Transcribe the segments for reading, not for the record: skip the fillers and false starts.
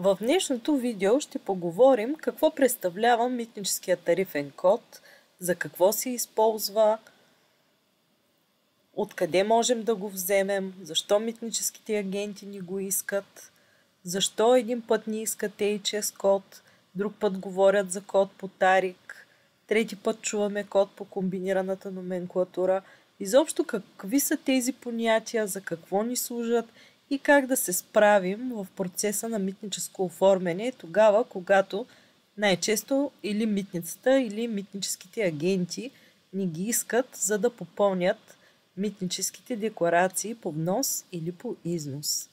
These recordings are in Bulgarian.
В днешното видео ще поговорим какво представлява митническия тарифен код, за какво се използва, откъде можем да го вземем, защо митническите агенти ни го искат, защо един път ни искат HS код, друг път говорят за код по тарик, трети път чуваме код по комбинираната номенклатура. Изобщо какви са тези понятия, за какво ни служат и как да се справим в процеса на митническо оформяне тогава, когато най-често или митницата, или митническите агенти ни ги искат, за да попълнят митническите декларации по внос или по износ.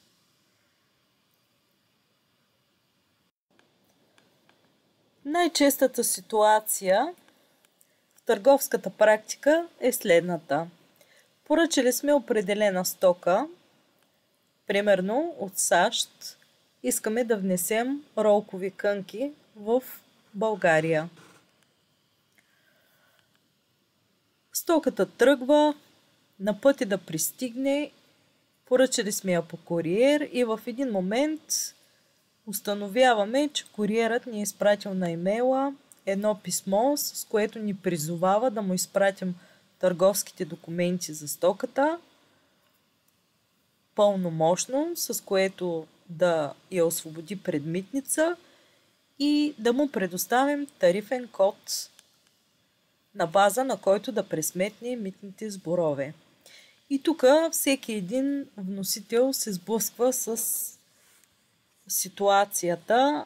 Най-честата ситуация в търговската практика е следната. Поръчали сме определена стока, примерно от САЩ, искаме да внесем ролкови кънки в България. Стоката тръгва, на път е да пристигне, поръчали сме я по куриер и в един момент установяваме, че куриерът ни е изпратил на имейла едно писмо, с което ни призовава да му изпратим търговските документи за стоката, пълномощно, с което да я освободи пред митница и да му предоставим тарифен код, на база на който да пресметне митните сборове. И тук всеки един вносител се сблъсква с ситуацията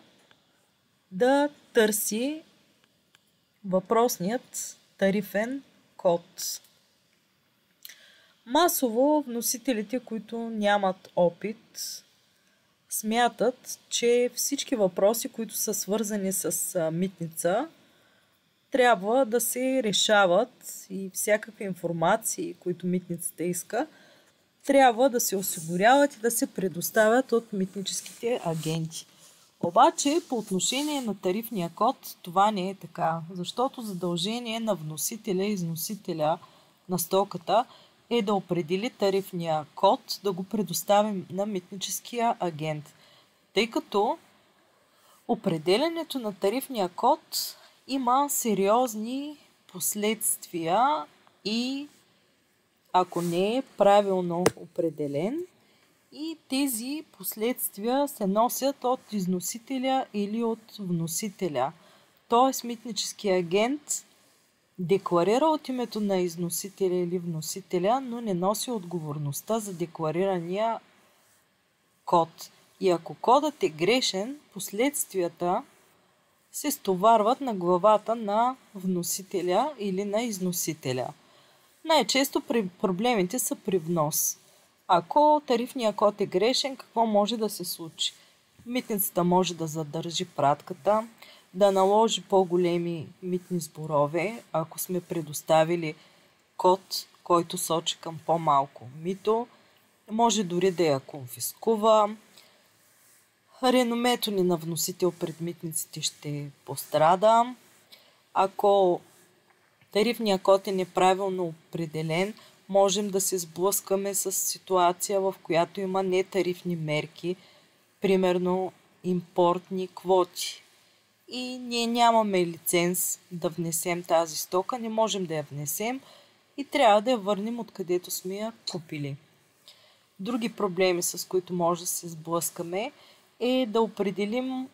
да търси въпросният тарифен код. Масово вносителите, които нямат опит, смятат, че всички въпроси, които са свързани с митница, трябва да се решават и всякакви информации, които митницата иска, трябва да се осигуряват и да се предоставят от митническите агенти. Обаче по отношение на тарифния код това не е така, защото задължение на вносителя и износителя на стоката е да определи тарифния код, да го предоставим на митническия агент. Тъй като определянето на тарифния код има сериозни последствия и ако не е правилно определен, и тези последствия се носят от износителя или от вносителя. Т.е. митнически агент декларира от името на износителя или вносителя, но не носи отговорността за декларирания код. И ако кодът е грешен, последствията се стоварват на главата на вносителя или на износителя. Най-често проблемите са при внос. Ако тарифният код е грешен, какво може да се случи? Митницата може да задържи пратката, да наложи по-големи митни сборове, ако сме предоставили код, който сочи към по-малко мито, може дори да я конфискува. Реномето ни на вносител пред митниците ще пострада. Ако тарифният код е неправилно определен, можем да се сблъскаме с ситуация, в която има нетарифни мерки, примерно импортни квоти. И ние нямаме лиценз да внесем тази стока, не можем да я внесем и трябва да я върнем откъдето сме я купили. Други проблеми, с които може да се сблъскаме, е да определим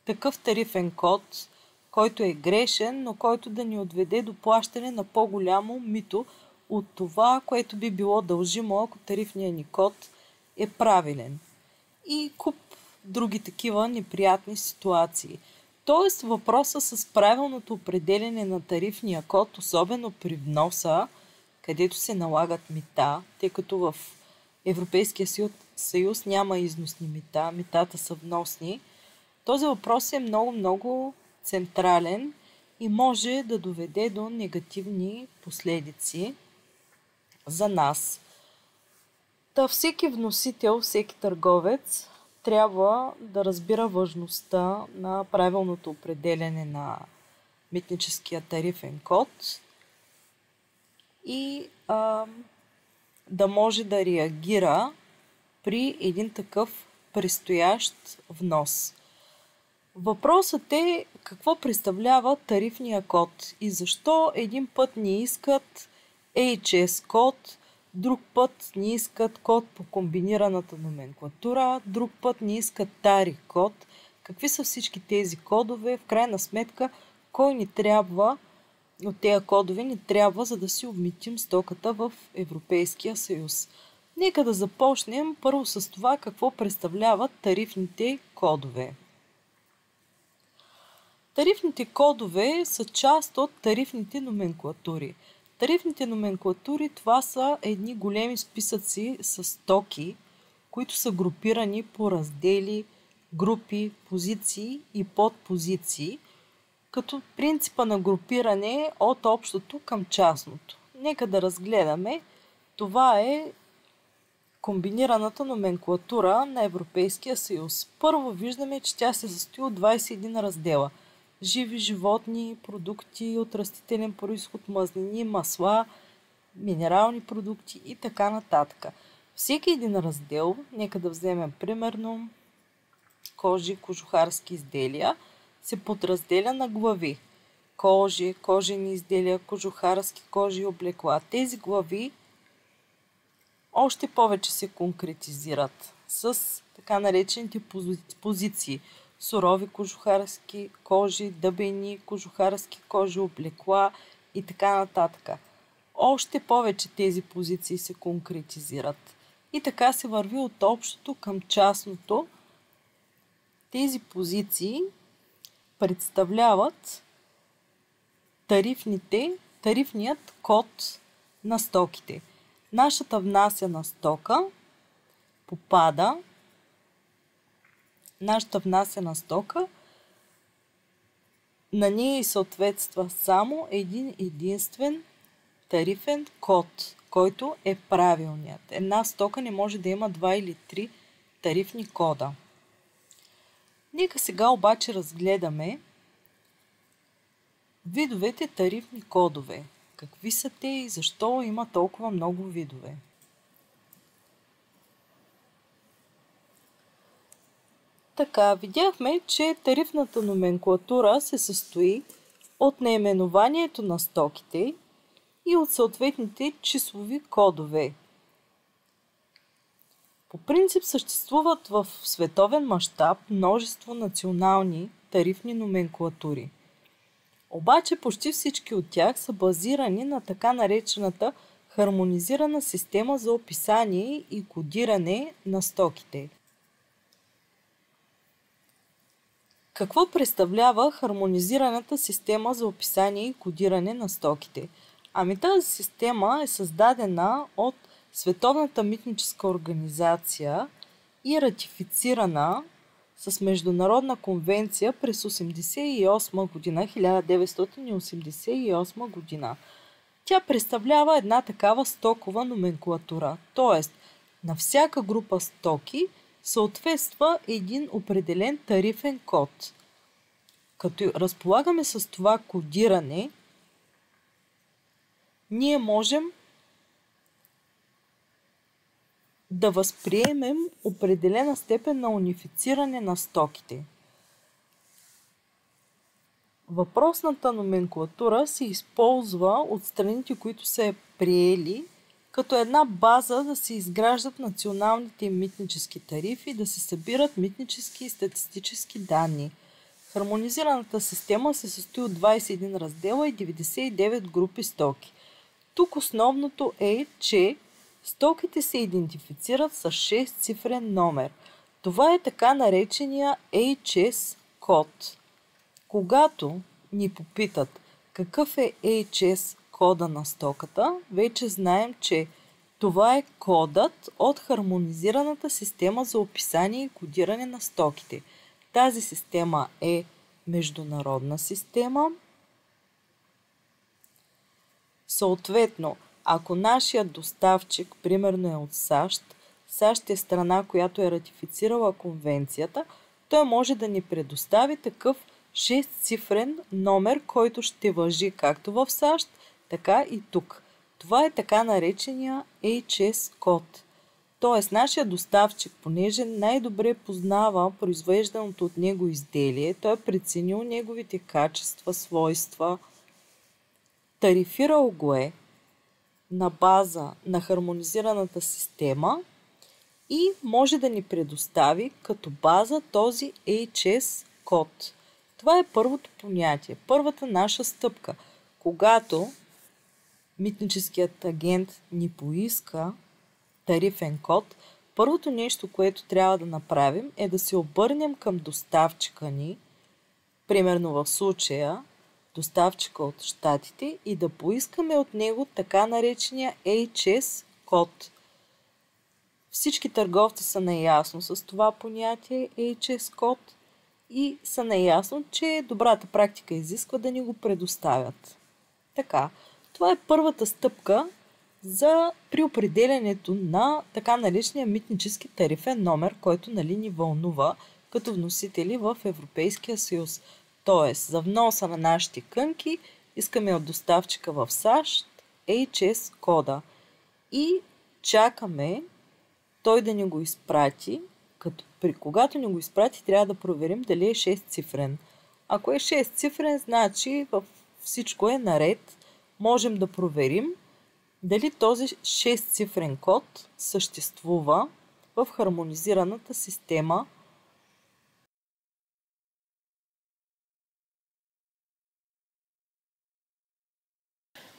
такъв тарифен код, който е грешен, но който да ни отведе до плащане на по-голямо мито от това, което би било дължимо, ако тарифният ни код е правилен. И куп други такива неприятни ситуации. Тоест въпросът с правилното определене на тарифния код, особено при вноса, където се налагат мита, тъй като в Европейския съюз няма износни мита, митата са вносни, този въпрос е много централен и може да доведе до негативни последици за нас. Всеки вносител, всеки търговец трябва да разбира важността на правилното определяне на митническия тарифен код и да може да реагира при един такъв предстоящ внос. Въпросът е какво представлява тарифния код и защо един път ни искат HS код, друг път ни искат код по комбинираната номенклатура, друг път ни искат TARI код. Какви са всички тези кодове? В крайна сметка, кой ни трябва от тези кодове ни трябва, за да си обмитим стоката в Европейския съюз? Нека да започнем първо с това какво представляват тарифните кодове. Тарифните кодове са част от тарифните номенклатури. Тарифните номенклатури това са едни големи списъци с стоки, които са групирани по раздели, групи, позиции и подпозиции, като принципа на групиране е от общото към частното. Нека да разгледаме. Това е комбинираната номенклатура на Европейския съюз. Първо виждаме, че тя се състои от 21 раздела. Живи животни, продукти от растителен произход, мазнини, масла, минерални продукти и така нататък. Всеки един раздел, нека да вземем примерно кожи, кожухарски изделия, се подразделя на глави. Кожи, кожени изделия, кожухарски кожи и облекла. Тези глави още повече се конкретизират с така наречените позиции. Сурови кожухарски кожи, дъбени кожухарски кожи, облекла и така нататък. Още повече тези позиции се конкретизират. И така се върви от общото към частното. Тези позиции представляват тарифният код на стоките. Нашата внасяна стока попада, на нея съответства само един единствен тарифен код, който е правилният. Една стока не може да има 2 или 3 тарифни кода. Нека сега обаче разгледаме видовете тарифни кодове. Какви са те и защо има толкова много видове? Така, видяхме, че тарифната номенклатура се състои от наименованието на стоките и от съответните числови кодове. По принцип съществуват в световен мащаб множество национални тарифни номенклатури. Обаче почти всички от тях са базирани на така наречената хармонизирана система за описание и кодиране на стоките. Какво представлява хармонизираната система за описание и кодиране на стоките? Тази система е създадена от Световната митническа организация и ратифицирана с международна конвенция през 1988 година. Тя представлява една такава стокова номенклатура, т.е. на всяка група стоки съответства един определен тарифен код. Като разполагаме с това кодиране, ние можем да възприемем определена степен на унифициране на стоките. Въпросната номенклатура се използва от страните, които са я приели, като една база да се изграждат националните митнически тарифи и да се събират митнически и статистически данни. Хармонизираната система се състои от 21 раздела и 99 групи стоки. Тук основното е, че стоките се идентифицират с 6-цифрен номер. Това е така наречения HS код. Когато ни попитат какъв е HS кода на стоката, вече знаем, че това е кодът от хармонизираната система за описание и кодиране на стоките. Тази система е международна система. Съответно, ако нашият доставчик, примерно е от САЩ, САЩ е страна, която е ратифицирала конвенцията, той може да ни предостави такъв 6-цифрен номер, който ще важи както в САЩ, така и тук. Това е така наречения HS код. Тоест, нашия доставчик, понеже най-добре познава произвежданото от него изделие, той е преценил неговите качества, свойства, тарифирал го е на база на хармонизираната система и може да ни предостави като база този HS код. Това е първото понятие, първата наша стъпка. Когато митническият агент ни поиска тарифен код, първото нещо, което трябва да направим, е да се обърнем към доставчика ни, примерно в случая доставчика от щатите, и да поискаме от него така наречения HS код. Всички търговци са наясно с това понятие HS код и са наясно, че добрата практика изисква да ни го предоставят. Така, това е първата стъпка при определянето на така наречения митнически тарифен номер, който ни вълнува като вносители в Европейския съюз. Тоест, за вноса на нашите кънки искаме от доставчика в САЩ HS кода и чакаме той да ни го изпрати. Когато ни го изпрати, трябва да проверим дали е 6-цифрен. Ако е 6-цифрен, значи всичко е наред. Можем да проверим дали този 6-цифрен код съществува в хармонизираната система.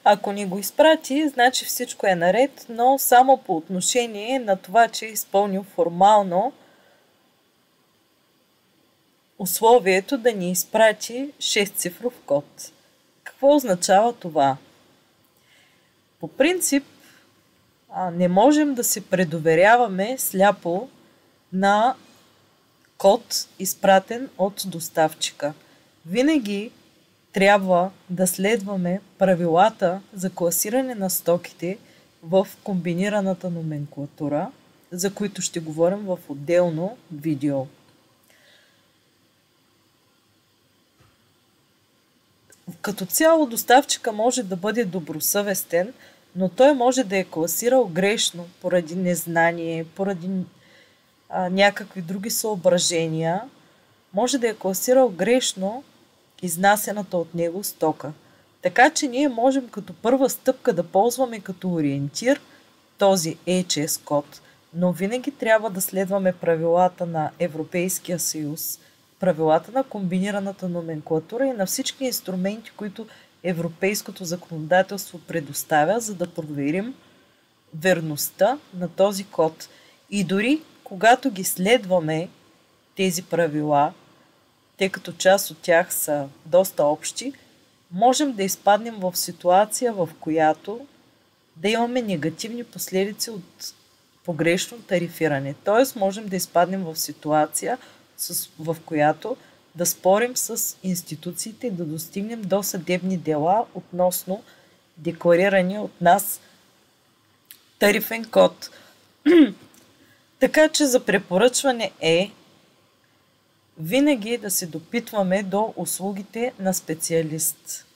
Ако ни го изпрати, значи всичко е наред, но само по отношение на това, че е изпълнил формално условието да ни изпрати 6-цифров код. Какво означава това? По принцип, не можем да се предоверяваме сляпо на код, изпратен от доставчика. Винаги трябва да следваме правилата за класиране на стоките в комбинираната номенклатура, за които ще говорим в отделно видео. Като цяло доставчика може да бъде добросъвестен, но той може да е класирал грешно поради незнание, поради някакви други съображения. Може да е класирал грешно изнасената от него стока. Така че ние можем като първа стъпка да ползваме като ориентир този HS код, но винаги трябва да следваме правилата на Европейския съюз, правилата на комбинираната номенклатура и на всички инструменти, които европейското законодателство предоставя, за да проверим верността на този код. И дори когато ги следваме тези правила, тъй като част от тях са доста общи, можем да изпаднем в ситуация, в която да имаме негативни последици от погрешно тарифиране. Т.е. можем да изпаднем в ситуация, в която да спорим с институциите и да достигнем до съдебни дела относно декларирания от нас тарифен код. Така че за препоръчване е винаги да се допитваме до услугите на специалист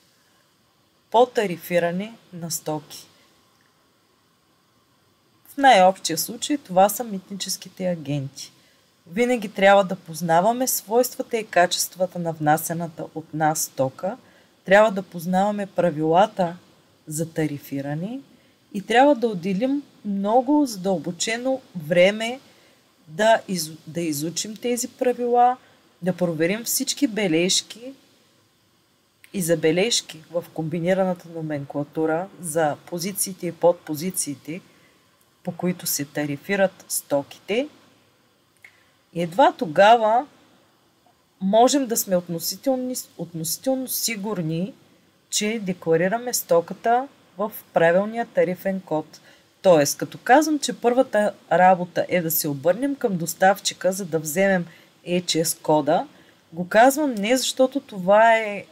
по тарифиране на стоки. В най-общия случай това са митническите агенти. Винаги трябва да познаваме свойствата и качествата на внасяната от нас стока, трябва да познаваме правилата за тарифиране и трябва да отделим много задълбочено време да изучим тези правила, да проверим всички бележки и забележки в комбинираната номенклатура за позициите и подпозициите, по които се тарифират стоките. И едва тогава можем да сме относително сигурни, че декларираме стоката в правилния тарифен код. Тоест, като казвам, че първата работа е да се обърнем към доставчика, за да вземем HS кода, го казвам не защото това е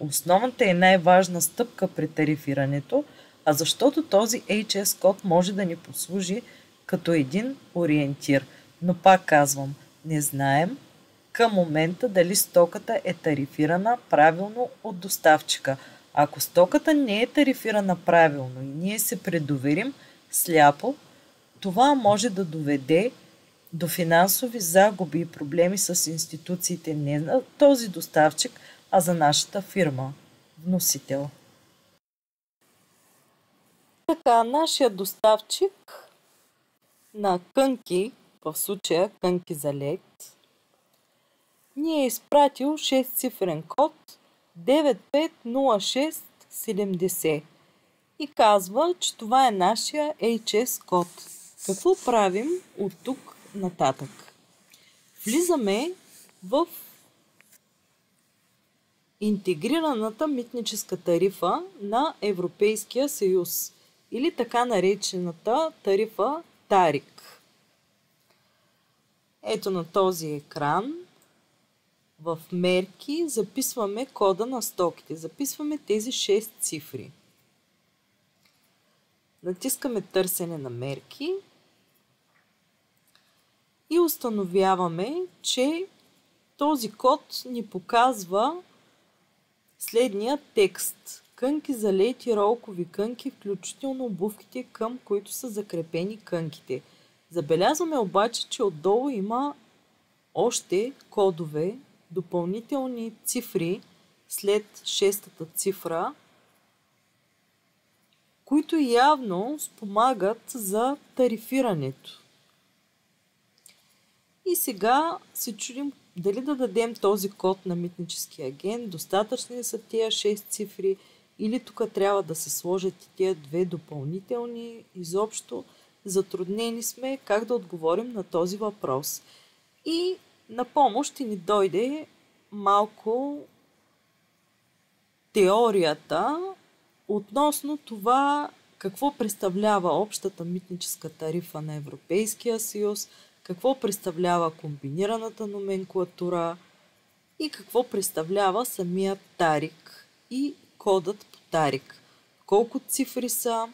основната и най-важна стъпка при тарифирането, а защото този HS код може да ни послужи като един ориентир. Но пак казвам, не знаем към момента дали стоката е тарифирана правилно от доставчика. Ако стоката не е тарифирана правилно и ние се предоверим сляпо, Това може да доведе до финансови загуби и проблеми с институциите не на този доставчик, а за нашата фирма, вносител. Така, нашия доставчик на кънки, в случая кънки за лед, ни е изпратил 6-цифрен код 950670 и казва, че това е нашия HS код. Какво правим от тук нататък? Влизаме в интегрираната митническа тарифа на Европейския съюз или така наречената тарифа ТАРИК. Ето на този екран в мерки записваме кода на стоките. Записваме тези 6 цифри. Натискаме търсене на мерки и установяваме, че този код ни показва следния текст. Кънки за лед и ролкови кънки, включително обувките, към които са закрепени кънките. Забелязваме обаче, че отдолу има още кодове, допълнителни цифри след 6-та цифра, които явно спомагат за тарифирането. И сега се чудим дали да дадем този код на митническия агент, достатъчни ли са тия 6 цифри или тук трябва да се сложат и тия 2 допълнителни. Изобщо затруднени сме как да отговорим на този въпрос. И на помощ ще ни дойде малко теорията относно това какво представлява общата митническа тарифа на Европейския съюз, какво представлява комбинираната номенклатура и какво представлява самият ТАРИК и кодът по ТАРИК. Колко цифри са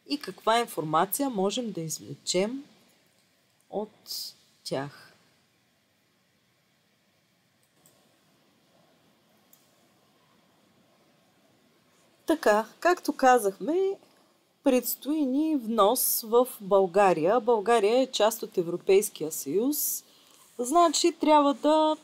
и каква информация можем да извлечем от тях. Така, както казахме, предстои ни внос в България. България е част от Европейския съюз. Значи трябва да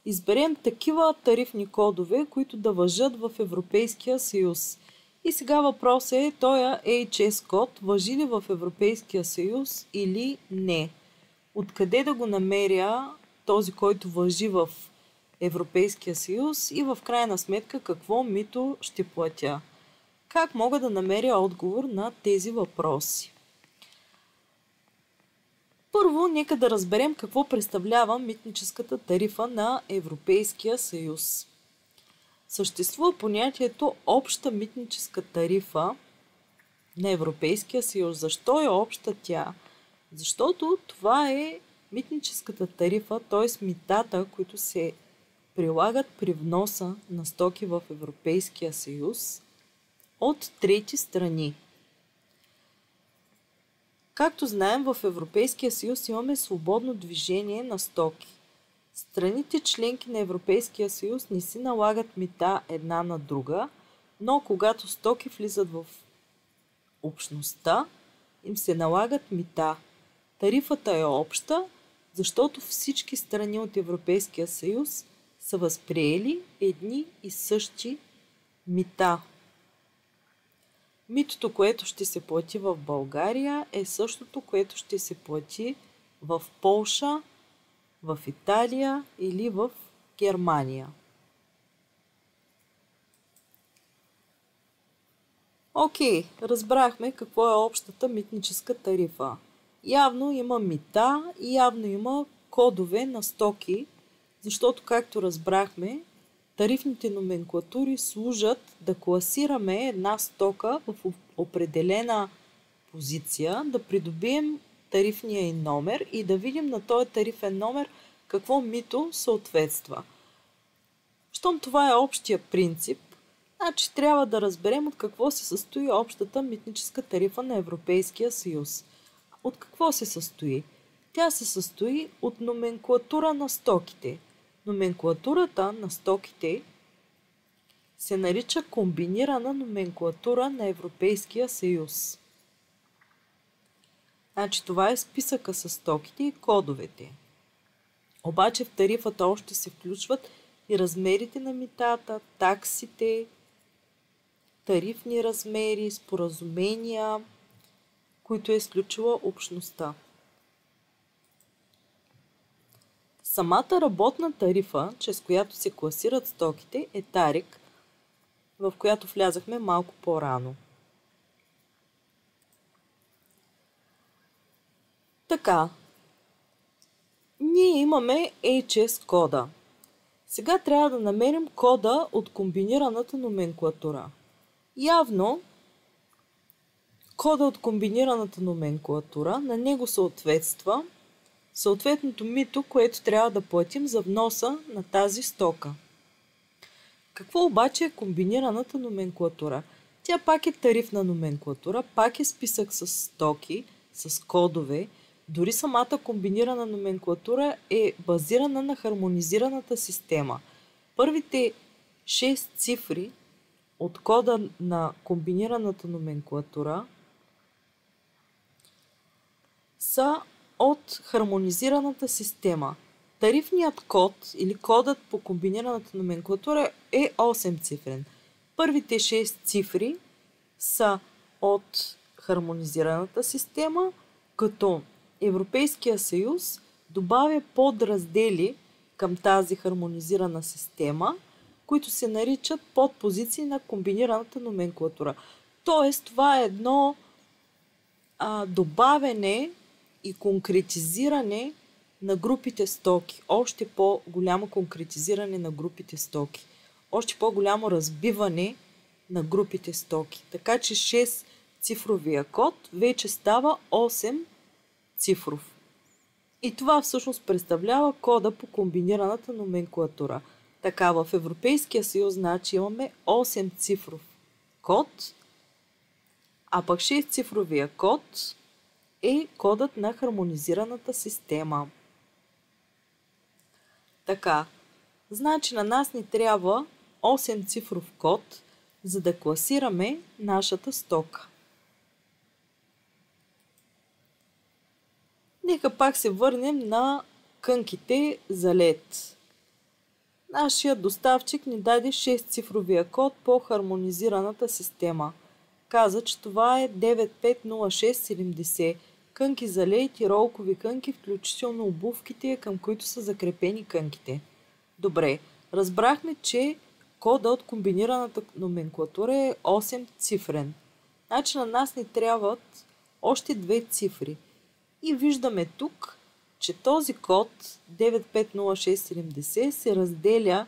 изберем такива тарифни кодове, които да важат в Европейския съюз. И сега въпросът е, този HS код важи ли в Европейския съюз или не? Откъде да го намеря този, който важи в Европейския съюз и в крайна сметка какво мито ще платя? Как мога да намеря отговор на тези въпроси? Първо, нека да разберем какво представлява митническата тарифа на Европейския съюз. Съществува понятието обща митническа тарифа на Европейския съюз. Защо е обща тя? Защото това е митническата тарифа, т.е. митата, които се прилагат при вноса на стоки в Европейския съюз от трети страни. Както знаем, в Европейския съюз имаме свободно движение на стоки. Страните членки на Европейския съюз не си налагат мита една на друга, но когато стоки влизат в общността, им се налагат мита. Тарифата е обща, защото всички страни от Европейския съюз са възприели едни и същи мита. Митото, което ще се плати в България, е същото, което ще се плати в Полша, в Италия или в Германия. Окей, разбрахме какво е общата митническа тарифа. Явно има мита и явно има кодове на стоки, защото, както разбрахме, тарифните номенклатури служат да класираме една стока в определена позиция, да придобием тарифния ѝ номер и да видим на този тарифен номер какво мито съответства. Щом това е общия принцип, значи трябва да разберем от какво се състои общата митническа тарифа на Европейския съюз. От какво се състои? Тя се състои от номенклатура на стоките. Номенклатурата на стоките се нарича комбинирана номенклатура на Европейския съюз. Значи това е списъка с стоките и кодовете. Обаче в тарифата още се включват и размерите на митата, таксите, тарифни размери, споразумения, които е изключила общността. Самата работна тарифа, чрез която се класират стоките, е тарик, в която влязахме малко по-рано. Така, ние имаме HS кода. Сега трябва да намерим кода от комбинираната номенклатура. Явно, кода от комбинираната номенклатура, на него съответства съответното мито, което трябва да платим за вноса на тази стока. Какво обаче е комбинираната номенклатура? Тя пак е тарифна номенклатура, пак е списък с стоки, с кодове. Дори самата комбинирана номенклатура е базирана на хармонизираната система. Първите 6 цифри от кода на комбинираната номенклатура са от хармонизираната система. Тарифният код или кодът по комбинираната номенклатура е 8 цифрен. Първите 6 цифри са от хармонизираната система, като Европейския съюз добавя подраздели към тази хармонизирана система, които се наричат подпозиции на комбинираната номенклатура. Тоест, това е едно добавяне и конкретизиране на групите стоки. Още по-голямо конкретизиране на групите стоки. Още по-голямо разбиване на групите стоки. Така че 6 цифровия код вече става 8 цифров. И това всъщност представлява кода по комбинираната номенклатура. Така, в Европейския съюз значи имаме 8 цифров код, а пък 6 цифровия код е кодът на хармонизираната система. Така, значи на нас ни трябва 8 цифров код, за да класираме нашата стока. Нека пак се върнем на кънките за лед. Нашия доставчик ни даде 6 цифровия код по хармонизираната система. Каза, че това е 950670. Кънки за лед и ролкови кънки, включително обувките, към които са закрепени кънките. Добре, разбрахме, че кода от комбинираната номенклатура е 8 цифрен. Значи на нас ни трябват още 2 цифри. И виждаме тук, че този код 950670 се разделя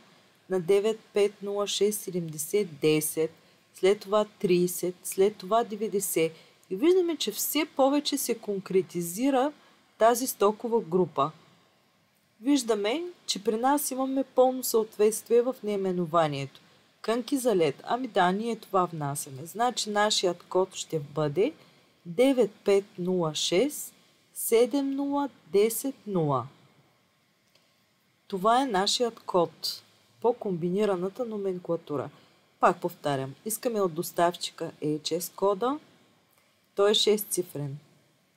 на 95067010, след това 30, след това 90. И виждаме, че все повече се конкретизира тази стокова група. Виждаме, че при нас имаме пълно съответствие в наименованието. Кънки за лед. Ами да, ние това внасяме. Значи нашият код ще бъде 9506 7010. Това е нашият код по комбинираната номенклатура. Пак повтарям, искаме от доставчика HS кода, той е 6 цифрен.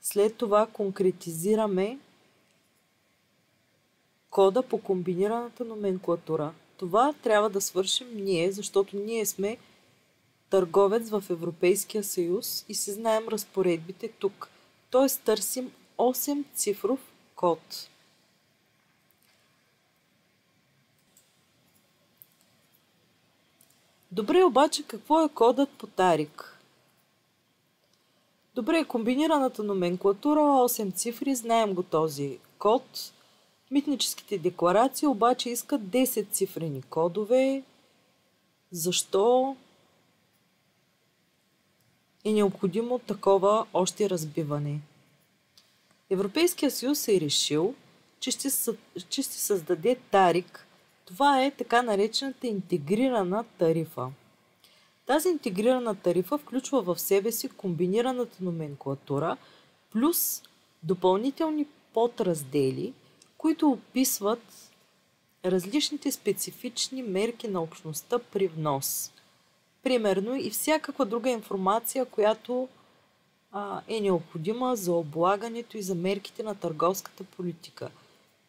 След това конкретизираме кода по комбинираната номенклатура. Това трябва да свършим ние, защото ние сме търговец в Европейския съюз и си знаем разпоредбите тук. Т.е. търсим 8 цифров код. Добре, обаче какво е кодът по тарик? Добре, комбинираната номенклатура, 8 цифри, знаем го този код. Митническите декларации обаче искат 10 цифрени кодове. Защо е необходимо такова още разбиване? Европейския съюз е решил, че ще създаде тарик. Това е така наречената интегрирана тарифа. Тази интегрирана тарифа включва в себе си комбинираната номенклатура плюс допълнителни подраздели, които описват различните специфични мерки на общността при внос. Примерно и всякаква друга информация, която е необходима за облагането и за мерките на търговската политика.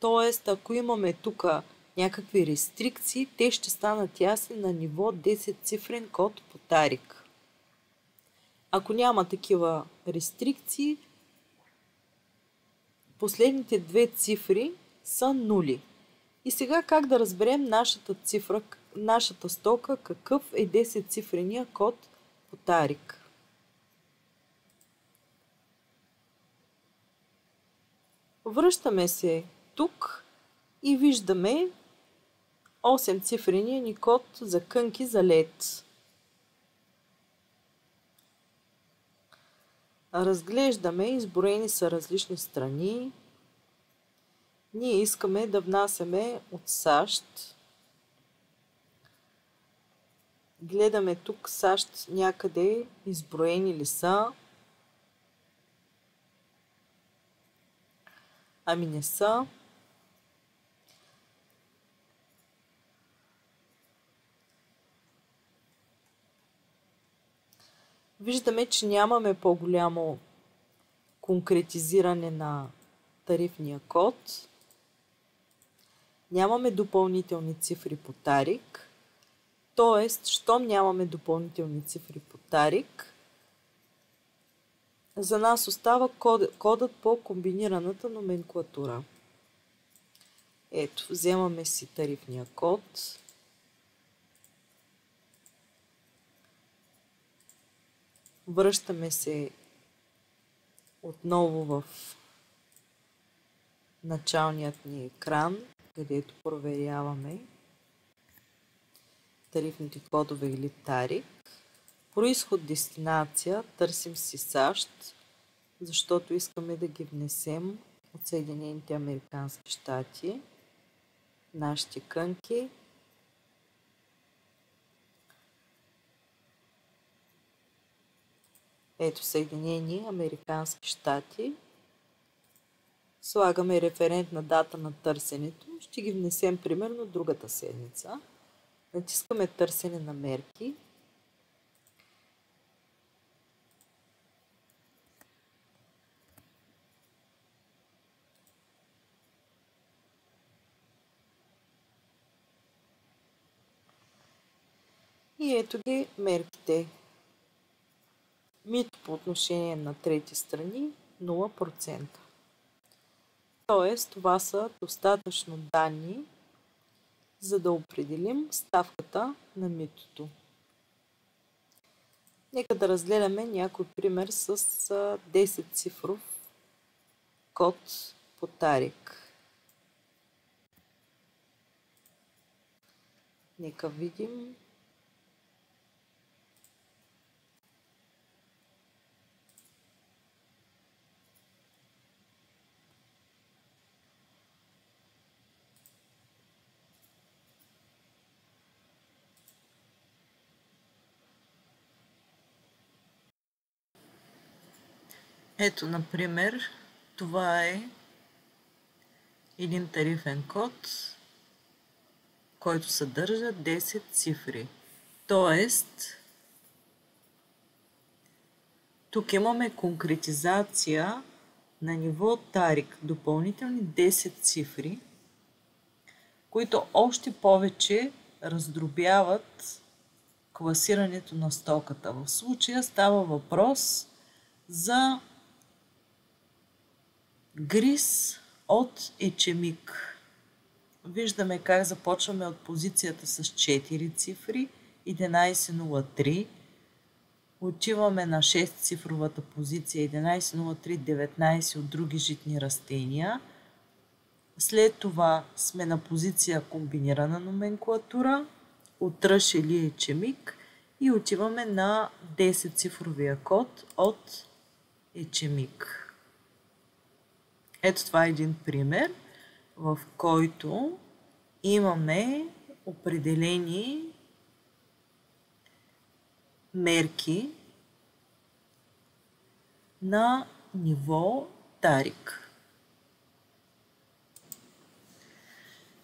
Тоест, ако имаме тук някакви рестрикции, те ще станат ясни на ниво 10-цифрен код по тарик. Ако няма такива рестрикции, последните две цифри са нули. И сега как да разберем нашата цифра, нашата стока, какъв е 10-цифрения код по тарик? Връщаме се тук и виждаме 8-цифрения ни код за кънки за лед. Разглеждаме, изброени са различни страни. Ние искаме да внасяме от САЩ. Гледаме тук САЩ някъде изброени ли са. Ами не са. Виждаме, че нямаме по-голямо конкретизиране на тарифния код. Нямаме допълнителни цифри по тарик. Тоест, щом нямаме допълнителни цифри по тарик, за нас остава кодът по комбинираната номенклатура. Ето, вземаме си тарифния код. Връщаме се отново в началният ни екран, където проверяваме тарифните кодове или тарик. Произход, дестинация, търсим си САЩ, защото искаме да ги внесем от Съединените американски щати, нашите кънки. Ето Съединени американски щати. Слагаме референтна дата на търсенето. Ще ги внесем примерно другата седмица. Натискаме търсене на мерки. И ето ги мерките. Мито по отношение на трети страни 0%. Тоест, това са достатъчно данни, за да определим ставката на митото. Нека да разгледаме някой пример с 10-цифров код по тарик. Нека видим. Ето, например, това е един тарифен код, който съдържа 10 цифри. Тоест, тук имаме конкретизация на ниво тарик, допълнителни 10 цифри, които още повече раздробяват класирането на стоката. В случая става въпрос за гриз от ечемик. Виждаме как започваме от позицията с 4 цифри, 1103. Отиваме на 6-цифровата позиция 1103-19 от други житни растения. След това сме на позиция комбинирана номенклатура от ръж или ечемик и отиваме на 10-цифровия код от ечемик. Ето това е един пример, в който имаме определени мерки на ниво тарик.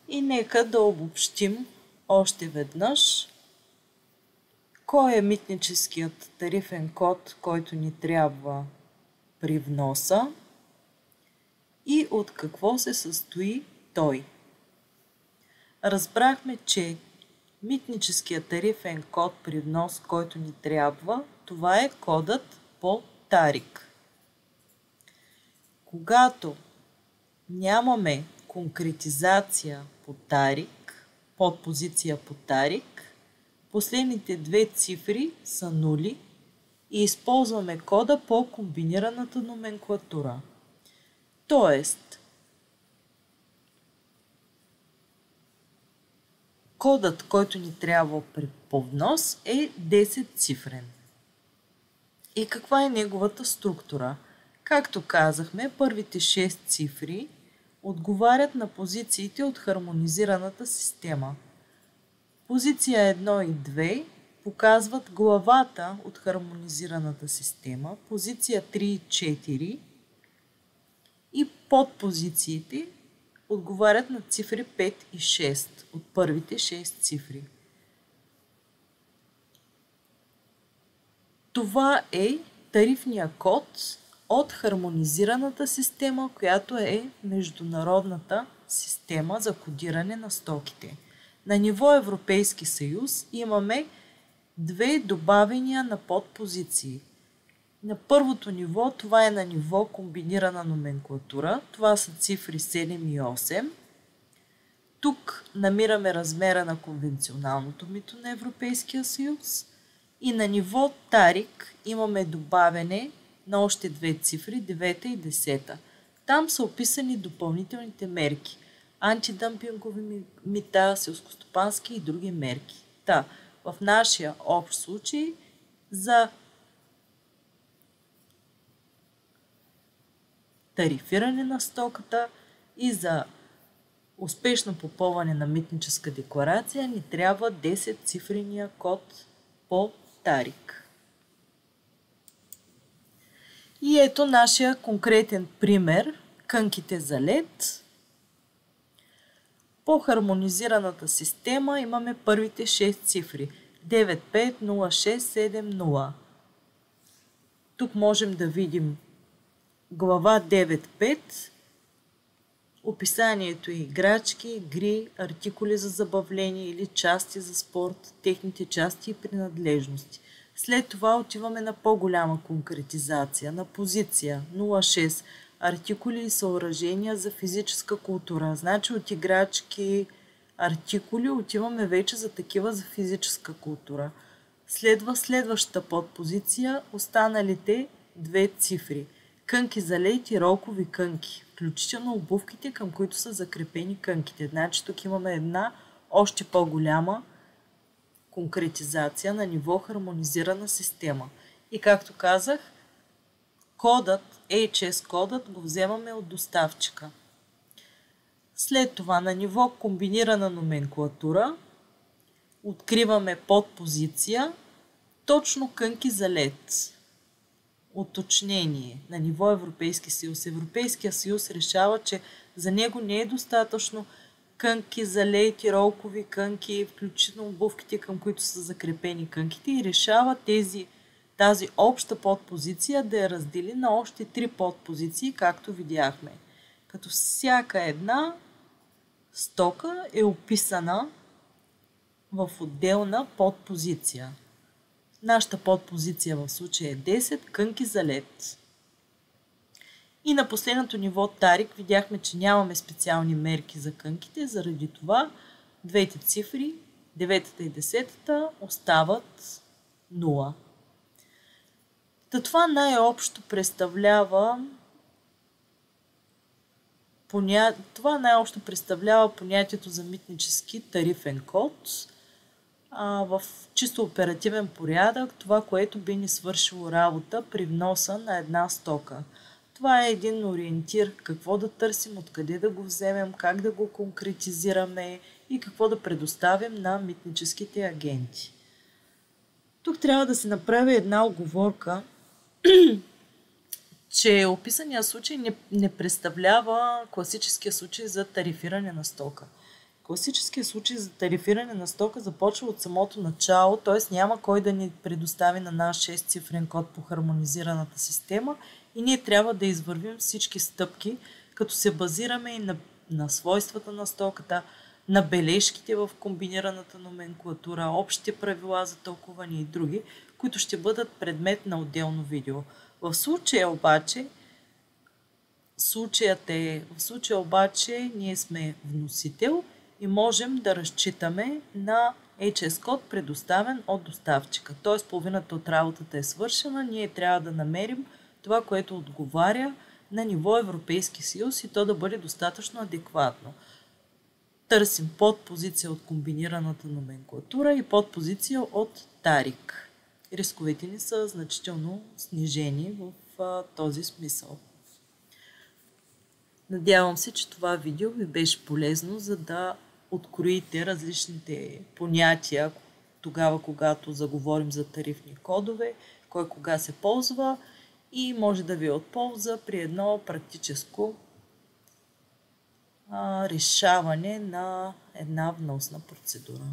И нека да обобщим още веднъж кой е митническият тарифен код, който ни трябва при вноса и от какво се състои той. Разбрахме, че митническият тарифен код при внос, който ни трябва, това е кодът по тарик. Когато нямаме конкретизация по тарик, подпозиция по тарик, последните две цифри са нули и използваме кода по комбинираната номенклатура. Тоест, кодът, който ни трябва по внос е 10 цифрен. И каква е неговата структура? Както казахме, първите 6 цифри отговарят на позициите от хармонизираната система. Позиция 1 и 2 показват главата от хармонизираната система, позиция 3 и 4 и подпозициите отговарят на цифри 5 и 6 от първите 6 цифри. Това е тарифния код от хармонизираната система, която е международната система за кодиране на стоките. На ниво Европейски съюз имаме две добавения на подпозиции. На първото ниво, това е на ниво комбинирана номенклатура. Това са цифри 7 и 8. Тук намираме размера на конвенционалното мито на Европейския съюз. И на ниво тарик имаме добавяне на още две цифри, 9 и 10. Там са описани допълнителните мерки. Антидъмпингови мита, селскостопански и други мерки. В нашия общ случай за тарифиране на стоката и за успешно попълване на митническа декларация ни трябва 10-цифрения код по тарик. И ето нашия конкретен пример – кънките за лед. По хармонизираната система имаме първите 6 цифри 950670. Тук можем да видим глава 9.5. Описанието е играчки, игри, артикули за забавление или части за спорт, техните части и принадлежности. След това отиваме на по-голяма конкретизация, на позиция 06. Артикули и съоръжения за физическа култура. Значи от играчки, артикули отиваме вече за такива за физическа култура. Следва следващата подпозиция, останалите две цифри. Кънки за лед и ролкови кънки, включително обувките, към които са закрепени кънките. Значи тук имаме една още по-голяма конкретизация на ниво хармонизирана система. И както казах, кодът, HS кодът го вземаме от доставчика. След това на ниво комбинирана номенклатура откриваме подпозиция точно кънки за лед. Уточнение на ниво Европейски съюз. Европейския съюз решава, че за него не е достатъчно кънки за лед и ролкови кънки, включително обувките, към които са закрепени кънките, и решава тази обща подпозиция да я раздели на още 3 подпозиции, както видяхме. Като всяка една стока е описана в отделна подпозиция. Нашата подпозиция в случая е 10 кънки за лед. И на последното ниво тарик видяхме, че нямаме специални мерки за кънките, заради това двете цифри, 9 и 10 остават 0. Това най-общо представлява понятието за митнически тарифен код. В чисто оперативен порядък, това, което би ни свършило работа при вноса на една стока. Това е един ориентир какво да търсим, откъде да го вземем, как да го конкретизираме и какво да предоставим на митническите агенти. Тук трябва да се направи една оговорка, че описания случай не представлява класическия случай за тарифиране на стока. Класическият случай за тарифиране на стока започва от самото начало, т.е. няма кой да ни предостави на наш 6-цифрен код по хармонизираната система И ние трябва да извървим всички стъпки, като се базираме и на свойствата на стоката, на бележките в комбинираната номенклатура, общите правила за тълкуване и други, които ще бъдат предмет на отделно видео. В случая обаче ние сме вносител и можем да разчитаме на HS код, предоставен от доставчика. Т.е. половината от работата е свършена, ние трябва да намерим това, което отговаря на ниво Европейски съюз и то да бъде достатъчно адекватно. Търсим подпозиция от комбинираната номенклатура и подпозиция от Тарик. Рисковете ни са значително снижени в този смисъл. Надявам се, че това видео ви беше полезно, за да откроите различните понятия тогава, когато заговорим за тарифни кодове, кой кога се ползва и може да ви е от полза при едно практическо решаване на една вносна процедура.